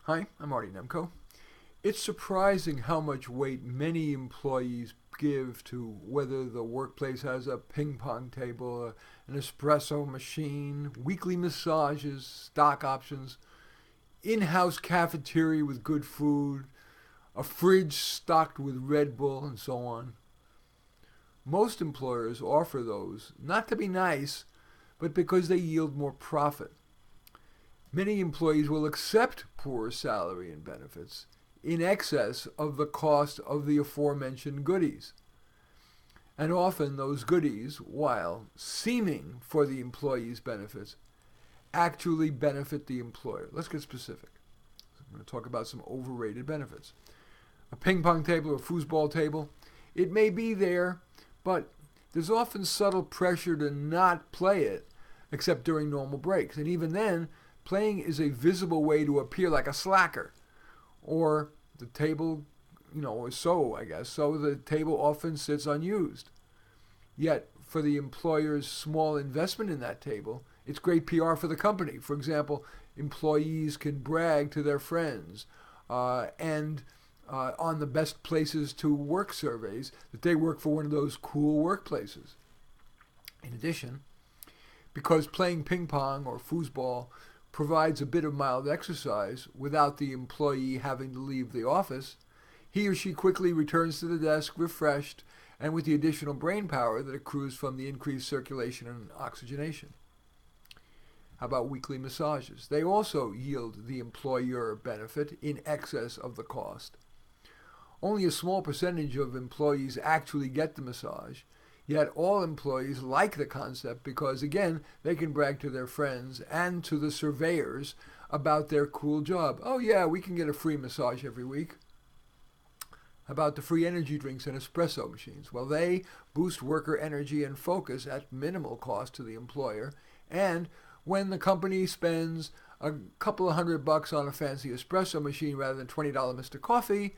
Hi, I'm Marty Nemko. It's surprising how much weight many employees give to whether the workplace has a ping pong table, an espresso machine, weekly massages, stock options, in house cafeteria with good food, a fridge stocked with Red Bull, and so on. Most employers offer those not to be nice, but because they yield more profit. Many employees will accept poor salary and benefits in excess of the cost of the aforementioned goodies. And often those goodies, while seeming for the employee's benefits, actually benefit the employer. Let's get specific. I'm going to talk about some overrated benefits. A ping pong table or foosball table, it may be there, but there's often subtle pressure to not play it except during normal breaks. And even then, playing is a visible way to appear like a slacker. Or the table, or so, I guess. So the table often sits unused. Yet, for the employer's small investment in that table, it's great PR for the company. For example, employees can brag to their friends and on the best places to work surveys that they work for one of those cool workplaces. In addition, because playing ping pong or foosball provides a bit of mild exercise without the employee having to leave the office, he or she quickly returns to the desk refreshed and with the additional brain power that accrues from the increased circulation and oxygenation. How about weekly massages? They also yield the employer benefit in excess of the cost. Only a small percentage of employees actually get the massage, yet all employees like the concept because, again, they can brag to their friends and to the surveyors about their cool job. Oh yeah, we can get a free massage every week. How about the free energy drinks and espresso machines? Well, they boost worker energy and focus at minimal cost to the employer. And when the company spends a couple of $100 on a fancy espresso machine rather than $20 Mr. Coffee,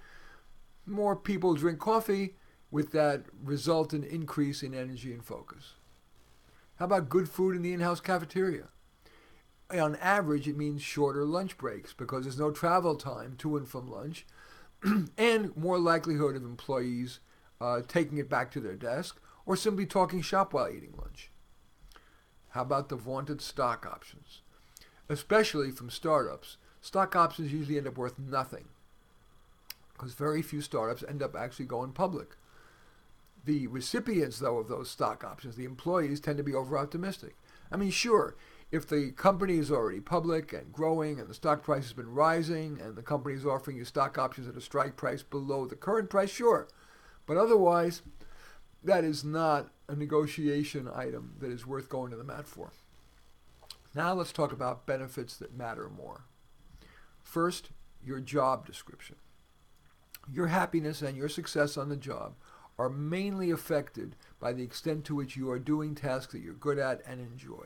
more people drink coffee, with that resultant increase in energy and focus. How about good food in the in-house cafeteria? On average, it means shorter lunch breaks because there's no travel time to and from lunch and more likelihood of employees taking it back to their desk or simply talking shop while eating lunch. How about the vaunted stock options? Especially from startups, stock options usually end up worth nothing because very few startups end up actually going public. The recipients, though, of those stock options, the employees, tend to be over-optimistic. I mean, sure, if the company is already public and growing and the stock price has been rising and the company is offering you stock options at a strike price below the current price, sure. But otherwise, that is not a negotiation item that is worth going to the mat for. Now let's talk about benefits that matter more. First, your job description. Your happiness and your success on the job are mainly affected by the extent to which you are doing tasks that you're good at and enjoy.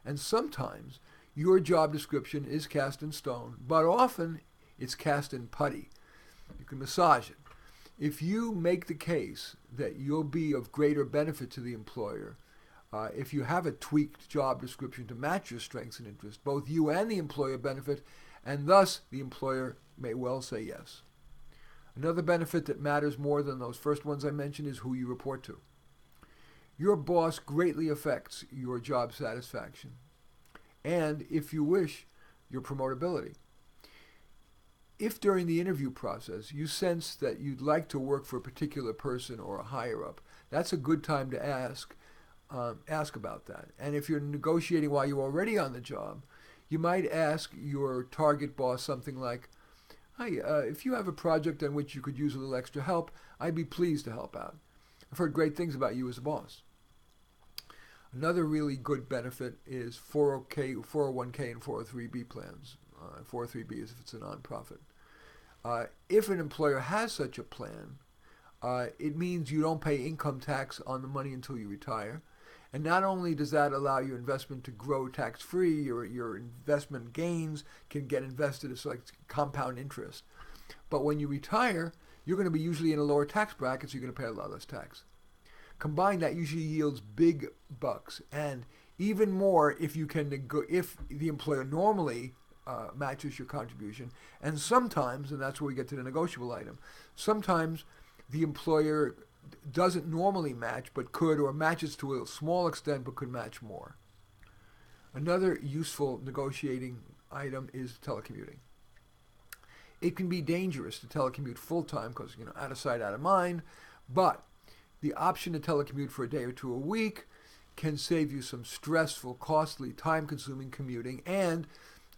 And sometimes your job description is cast in stone, but often it's cast in putty. You can massage it. If you make the case that you'll be of greater benefit to the employer, if you have a tweaked job description to match your strengths and interests, both you and the employer benefit, and thus the employer may well say yes. Another benefit that matters more than those first ones I mentioned is who you report to. Your boss greatly affects your job satisfaction and, if you wish, your promotability. If during the interview process you sense that you'd like to work for a particular person or a higher up, that's a good time to ask about that. And if you're negotiating while you're already on the job, you might ask your target boss something like, "Hi, if you have a project on which you could use a little extra help, I'd be pleased to help out. I've heard great things about you as a boss." Another really good benefit is 401k and 403b plans. 403b is if it's a nonprofit. If an employer has such a plan, it means you don't pay income tax on the money until you retire. And not only does that allow your investment to grow tax-free, your investment gains can get invested as like compound interest. But when you retire, you're going to be usually in a lower tax bracket, so you're going to pay a lot less tax. Combined, that usually yields big bucks, and even more if you can if the employer normally matches your contribution. And sometimes, and that's where we get to the negotiable item, sometimes the employer doesn't normally match but could, or matches to a small extent but could match more. Another useful negotiating item is telecommuting. It can be dangerous to telecommute full-time because, out of sight, out of mind, but the option to telecommute for a day or two a week can save you some stressful, costly, time-consuming commuting, and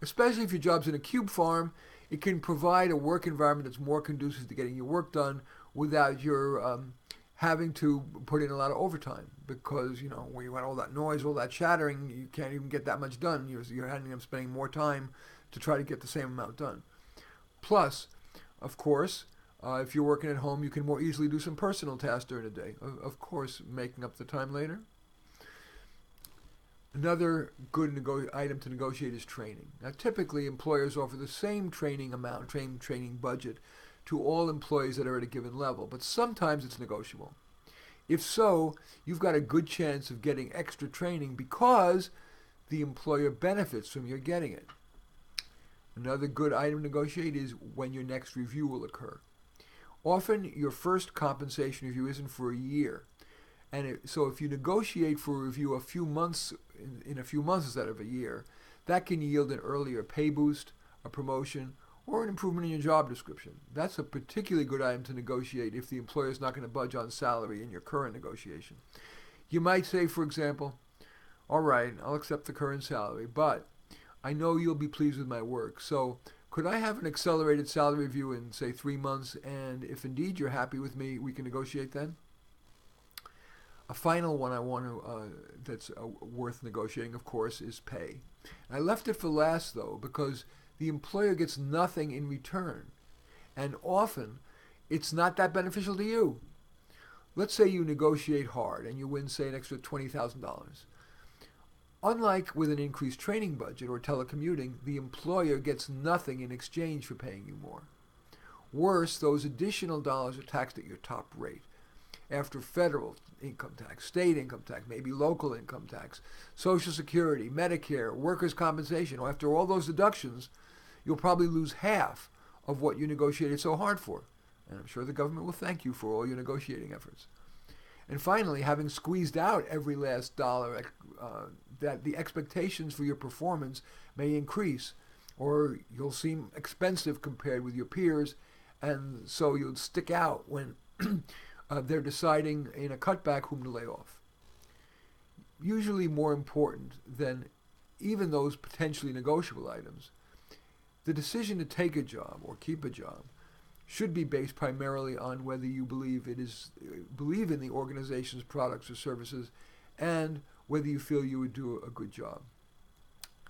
especially if your job's in a cube farm, it can provide a work environment that's more conducive to getting your work done without your having to put in a lot of overtime, because, when you had all that noise, all that chattering, you can't even get that much done. You're ending up spending more time to try to get the same amount done. Plus, of course, if you're working at home, you can more easily do some personal tasks during the day. Of course, making up the time later. Another good item to negotiate is training. Now, typically, employers offer the same training amount, training budget, to all employees that are at a given level, but sometimes it's negotiable. If so, you've got a good chance of getting extra training because the employer benefits from your getting it. Another good item to negotiate is when your next review will occur. Often, your first compensation review isn't for a year. And so if you negotiate for a review a few months instead of a year, that can yield an earlier pay boost, a promotion, or an improvement in your job description. That's a particularly good item to negotiate if the employer is not going to budge on salary in your current negotiation. You might say, for example, all right, I'll accept the current salary, but I know you'll be pleased with my work, so could I have an accelerated salary review in, say, 3 months, and if indeed you're happy with me, we can negotiate then? A final one I want to that's worth negotiating, of course, is pay. I left it for last, though, because the employer gets nothing in return, and often it's not that beneficial to you. Let's say you negotiate hard and you win, say, an extra $20,000. Unlike with an increased training budget or telecommuting, the employer gets nothing in exchange for paying you more. Worse, those additional dollars are taxed at your top rate. After federal income tax, state income tax, maybe local income tax, Social Security, Medicare, workers' compensation, after all those deductions, you'll probably lose half of what you negotiated so hard for. And I'm sure the government will thank you for all your negotiating efforts. And finally, having squeezed out every last dollar, that the expectations for your performance may increase, or you'll seem expensive compared with your peers, and so you'll stick out when they're deciding in a cutback whom to lay off. Usually more important than even those potentially negotiable items, the decision to take a job or keep a job should be based primarily on whether you believe in the organization's products or services, and whether you feel you would do a good job.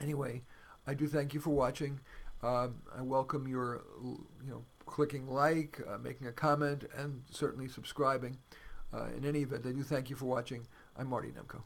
Anyway, I do thank you for watching. I welcome your clicking like, making a comment, and certainly subscribing. In any event, I do thank you for watching. I'm Marty Nemko.